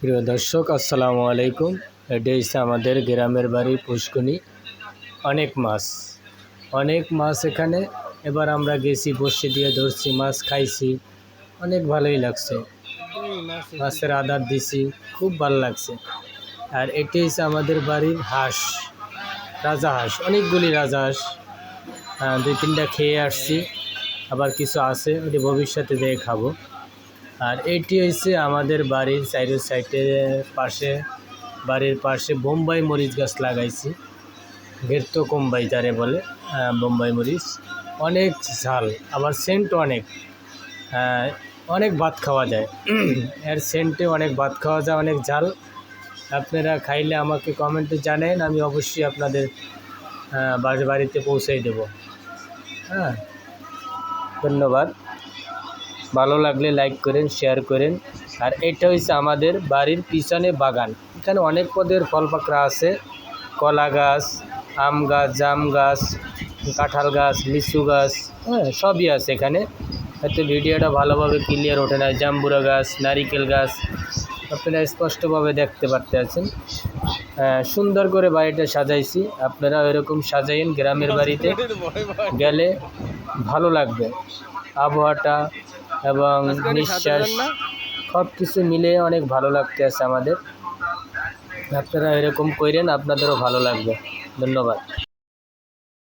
প্রিয় দর্শক, আসসালামু আলাইকুম। এটা হচ্ছে আমাদের গ্রামের বাড়ি পুষ্কুনি। অনেক মাছ এখানে। এবার আমরা গেছি, বসে দিয়ে ধরছি, মাছ খাইছি, অনেক ভালোই লাগছে। মাছের আদার দিছি, খুব ভালো লাগছে। আর এটি হচ্ছে আমাদের বাড়ির হাঁস, রাজাহাঁস, অনেকগুলি রাজাহাঁস। 2-3টা খেয়ে আসছি, আবার কিছু আছে, ওটি ভবিষ্যতে দিয়ে খাবো। আর এটি হচ্ছে আমাদের বাড়ির বাড়ির পাশে বোম্বাই মরিচ গাছ লাগাইছি। ঘেরতো কোম্বাই যারে বলে, বোম্বাই মরিচ। অনেক ঝাল, আবার সেন্ট অনেক ভাত খাওয়া যায়। এর সেন্টে অনেক ভাত খাওয়া যায়, অনেক ঝাল। আপনারা খাইলে আমাকে কমেন্টে জানেন, আমি অবশ্যই আপনাদের বাড়িতে পৌঁছে দেব। ধন্যবাদ। ভালো লাগলে লাইক করেন, শেয়ার করেন। আর এটা হচ্ছে আমাদের বাড়ির পিছনে বাগান। এখানে অনেক পদের ফল পাকড়া আছে, কলা গাছ, আম গাছ, জাম গাছ, কাঁঠাল গাছ, লিচু গাছ, সবই আছে এখানে। হয়তো ভিডিওটা ভালোভাবে ক্লিয়ার ওঠে না। জাম্বুরা গাছ, নারিকেল গাছ আপনারা স্পষ্টভাবে দেখতে পাচ্ছেন। সুন্দর করে বাড়িটা সাজাইছি। আপনারা এরকম সাজাইন, গ্রামের বাড়িতে গেলে ভালো লাগবে। আবহাওয়াটা এবং নিঃশ্বাস সব কিছু মিলে অনেক ভালো লাগতে আছে আমাদের। আপনারা এরকম করেন, আপনাদেরও ভালো লাগবে। ধন্যবাদ।